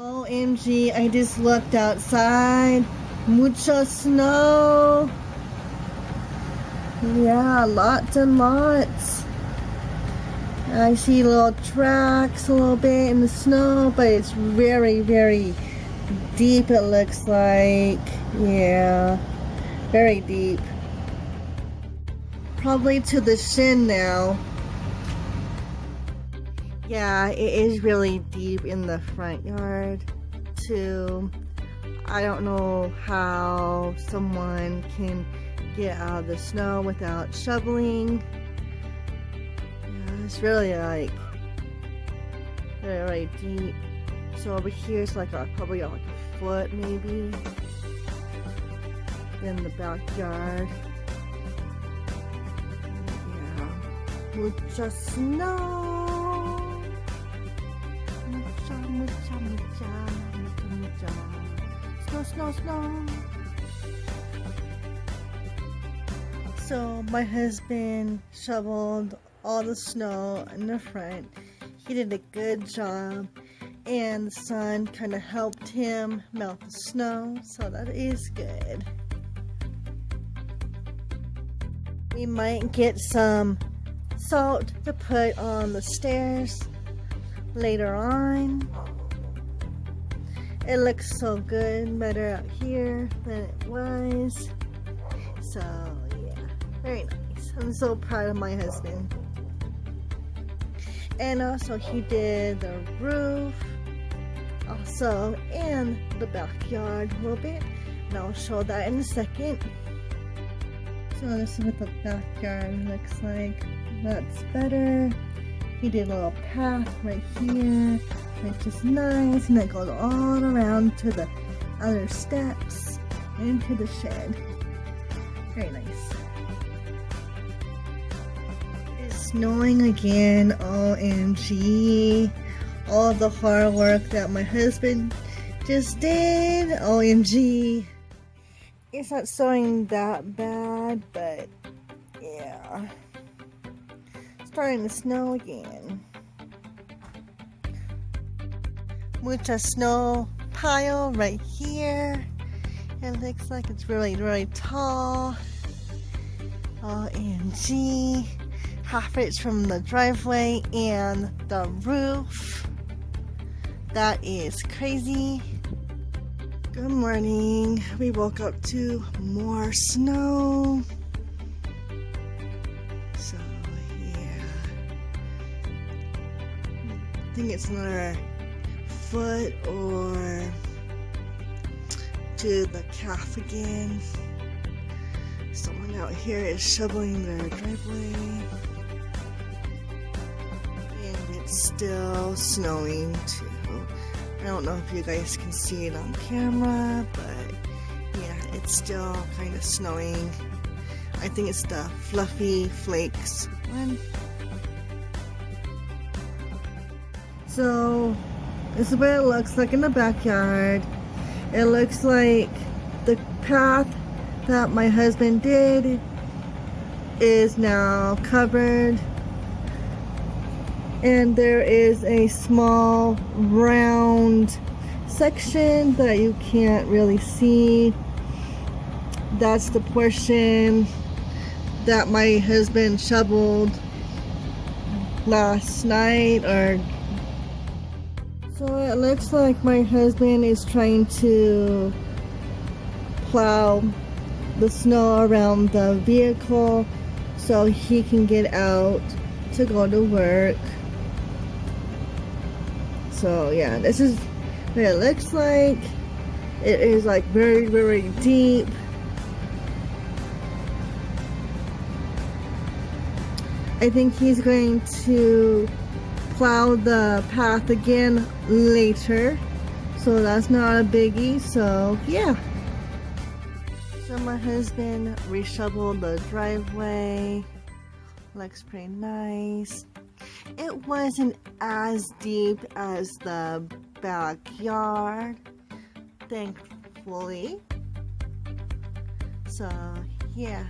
OMG, I just looked outside. Mucho snow. Yeah, lots and lots. I see little tracks a little bit in the snow, but it's very, very deep, it looks like. Yeah, very deep. Probably to the shin now. Yeah, it is really deep in the front yard too. I don't know how someone can get out of the snow without shoveling. Yeah, it's really like very deep. So over here it's like probably like a foot maybe in the backyard. Yeah, mucha snow. Snow, snow, snow. So my husband shoveled all the snow in the front. He did a good job, and the sun kind of helped him melt the snow, so that is good. We might get some salt to put on the stairs later on. It looks so good, better out here than it was. So yeah, very nice. I'm so proud of my husband. And also he did the roof also and the backyard a little bit, and I'll show that in a second. So this is what the backyard looks like. That's better. He did a little path right here, which is nice, and it goes all around to the other steps into the shed. Very nice. It's snowing again. OMG. All the hard work that my husband just did. OMG. It's not snowing that bad, but yeah. Starting to snow again. Mucha snow pile right here. It looks like it's really, really tall. OMG. Half it's from the driveway and the roof. That is crazy. Good morning. We woke up to more snow. So yeah. I think it's another foot or to the calf again. Someone out here is shoveling their driveway, and it's still snowing too. I don't know if you guys can see it on camera, but yeah, it's still kind of snowing. I think it's the fluffy flakes one. So this is what it looks like in the backyard. It looks like the path that my husband did is now covered, and there is a small round section that you can't really see. That's the portion that my husband shoveled last night. So it looks like my husband is trying to plow the snow around the vehicle so he can get out to go to work. So yeah, this is what it looks like. It is like very, very deep. I think he's going to plow the path again later, so that's not a biggie. So yeah. So my husband reshoveled the driveway. Looks pretty nice. It wasn't as deep as the backyard, thankfully. So yeah,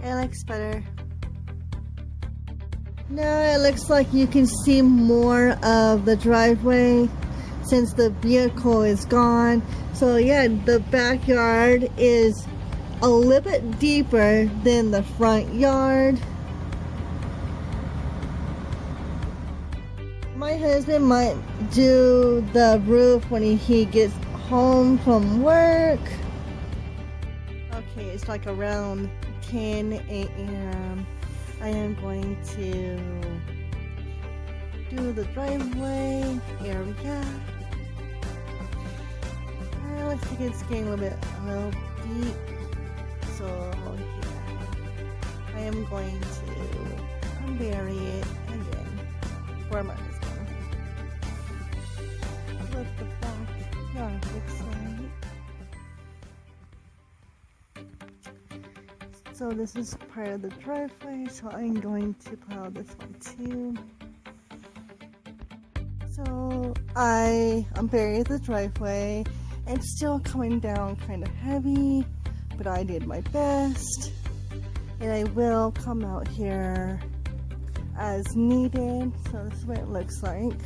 it looks better. Now it looks like you can see more of the driveway. since the vehicle is gone. So yeah, the backyard is a little bit deeper than the front yard. My husband might do the roof when he gets home from work. Okay, it's like around 10 a.m. I am going to do the driveway area. Looks like it's getting a little deep. So yeah, I am going to bury it again for my husband. What the backyard looks like. So this is part of the driveway, so I'm going to plow this one too. So I buried the driveway. It's still coming down kind of heavy, but I did my best. And I will come out here as needed. So this is what it looks like.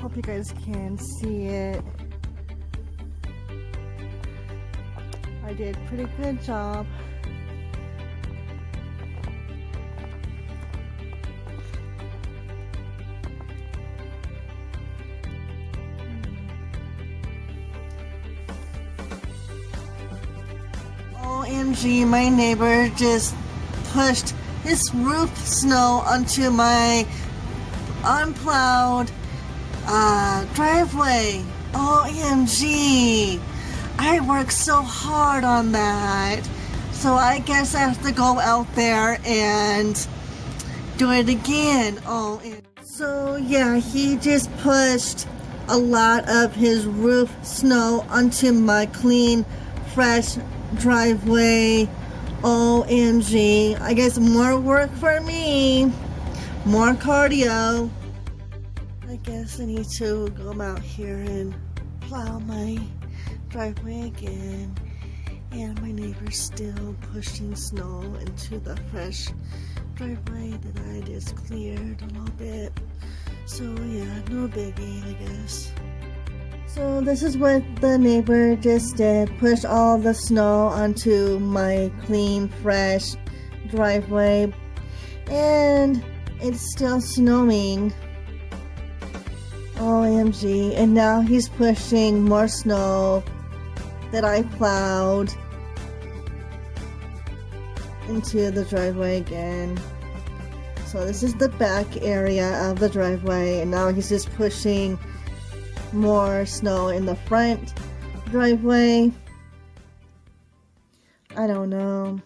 Hope you guys can see it. I did a pretty good job. OMG, my neighbor just pushed his roof snow onto my unplowed driveway. OMG. I worked so hard on that. So I guess I have to go out there and do it again. So yeah, he just pushed a lot of his roof snow onto my clean, fresh driveway. OMG. I guess more work for me. More cardio. I guess I need to go out here and plow my driveway again. And my neighbor's still pushing snow into the fresh driveway that I just cleared a little bit. So yeah, no biggie, I guess. So this is what the neighbor just did. Push all the snow onto my clean, fresh driveway. And it's still snowing. OMG. And now he's pushing more snow that I plowed into the driveway again. So this is the back area of the driveway, and now he's just pushing more snow in the front driveway. I don't know.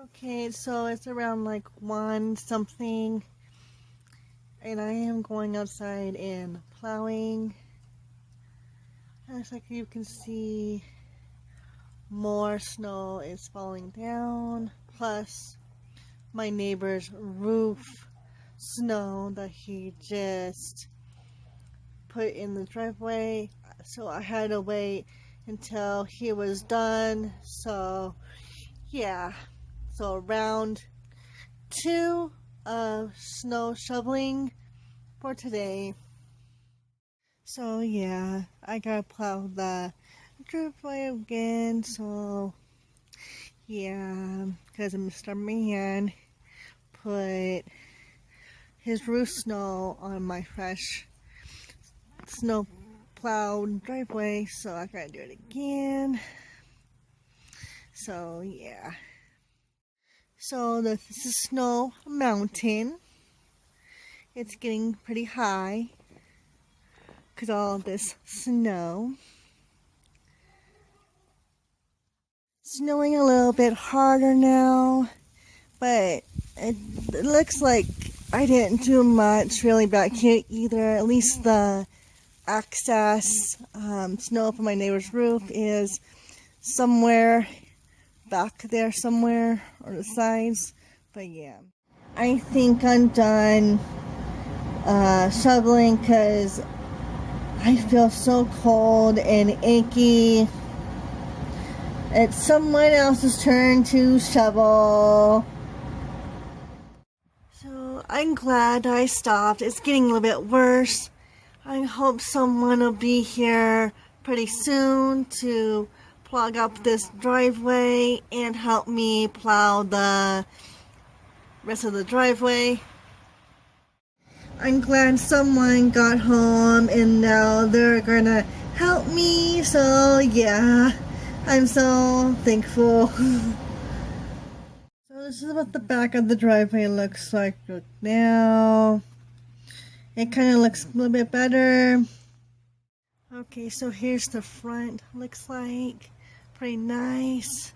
Okay, so it's around like 1 something, and I am going outside and plowing. Looks like you can see more snow is falling down, plus my neighbor's roof snow that he just put in the driveway. So I had to wait until he was done. So yeah, so round 2 of snow shoveling for today. So yeah, I gotta plow the driveway again. So yeah, because Mr. Man put his roof snow on my fresh snow plowed driveway, so I gotta do it again. So yeah, so this is Snow Mountain. It's getting pretty high because all this snow. Snowing a little bit harder now, but it looks like I didn't do much really back here either. At least the excess snow from my neighbor's roof is somewhere back there somewhere, or the sides. But yeah, I think I'm done shoveling because I feel so cold and achy. It's someone else's turn to shovel. I'm glad I stopped. It's getting a little bit worse. I hope someone will be here pretty soon to plug up this driveway and help me plow the rest of the driveway. I'm glad someone got home and now they're gonna help me, so yeah, I'm so thankful. So this is what the back of the driveway looks like now. It kind of looks a little bit better. Okay, so here's the front. Looks like pretty nice.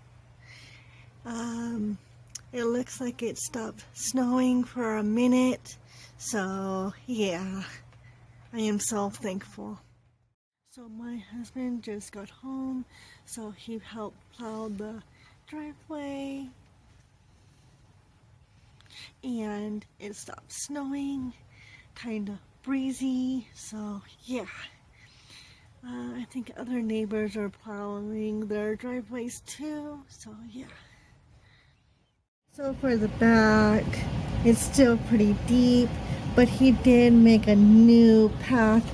It looks like it stopped snowing for a minute. So yeah, I am so thankful. So my husband just got home, so he helped plow the driveway. And it stopped snowing, kind of breezy, so yeah. I think other neighbors are plowing their driveways too, so yeah. So for the back, it's still pretty deep, but he did make a new path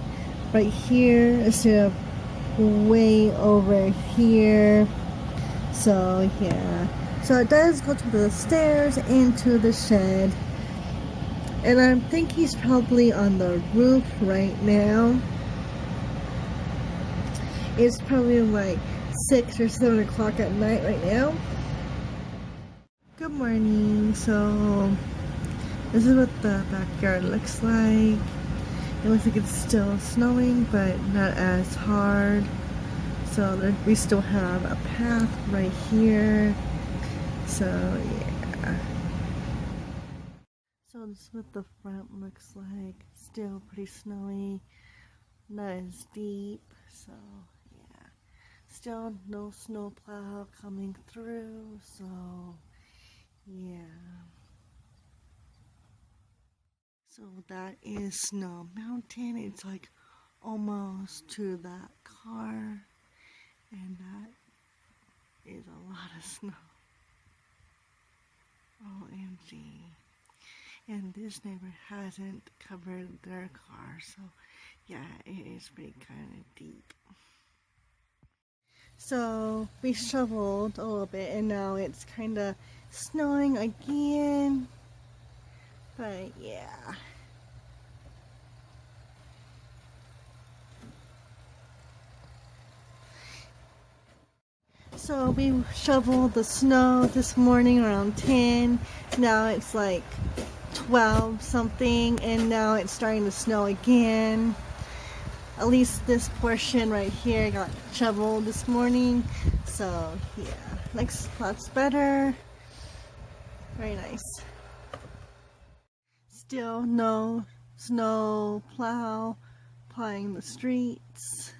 right here instead of way over here. So yeah. So it does go to the stairs into the shed. And I think he's probably on the roof right now. It's probably like 6 or 7 o'clock at night right now. Good morning. So this is what the backyard looks like. It looks like it's still snowing, but not as hard. So we still have a path right here. So yeah. So this is what the front looks like. Still pretty snowy. Not as deep. So yeah. Still no snow plow coming through. So yeah. So that is Snow Mountain. It's like almost to that car. And that is a lot of snow. OMG. And this neighbor hasn't covered their car, so yeah, it is pretty kind of deep. So we shoveled a little bit and now it's kind of snowing again, but yeah. So we shoveled the snow this morning around 10. Now it's like 12 something and now it's starting to snow again. At least this portion right here got shoveled this morning. So yeah, looks lots better. Very nice. Still no snow plow plowing the streets.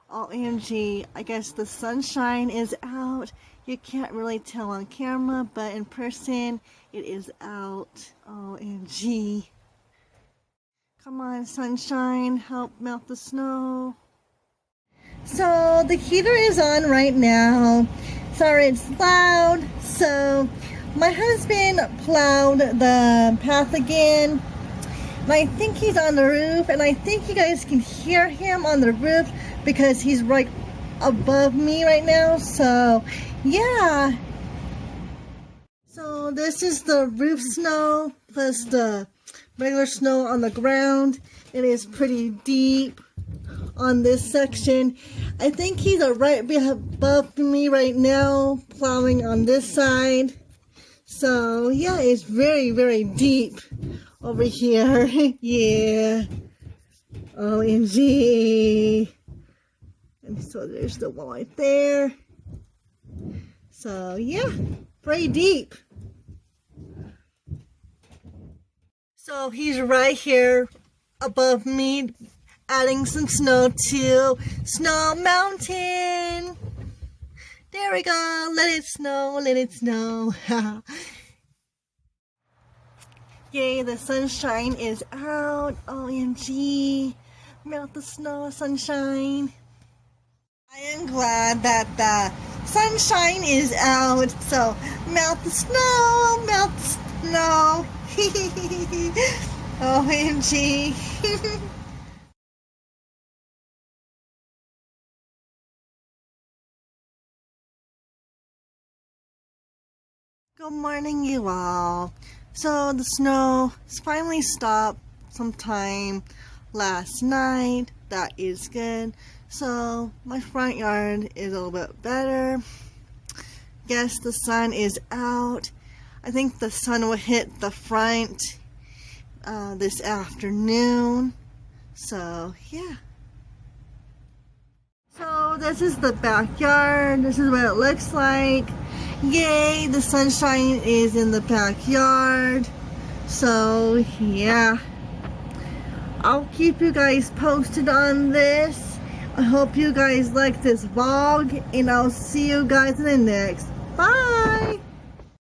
OMG, I guess the sunshine is out. You can't really tell on camera, but in person, it is out. OMG. Come on, sunshine, help melt the snow. So, the heater is on right now. Sorry, it's loud. So, my husband plowed the path again. And I think he's on the roof, and I think you guys can hear him on the roof because he's right above me right now. So yeah, so this is the roof snow plus the regular snow on the ground. It is pretty deep on this section. I think he's right above me right now plowing on this side. So yeah, it's very, very deep over here. Yeah. OMG. And so there's the one right there. So yeah, pretty deep. So he's right here above me, adding some snow to Snow Mountain. There we go. Let it snow, let it snow. Yay, the sunshine is out. OMG. Melt the snow, sunshine. I am glad that the sunshine is out. So melt the snow, melt the snow. OMG. Good morning, you all. So the snow has finally stopped sometime last night. That is good. So my front yard is a little bit better. Guess the sun is out. I think the sun will hit the front this afternoon. So yeah. So this is the backyard. This is what it looks like. Yay, the sunshine is in the backyard. So yeah, I'll keep you guys posted on this. I hope you guys like this vlog, and I'll see you guys in the next. Bye.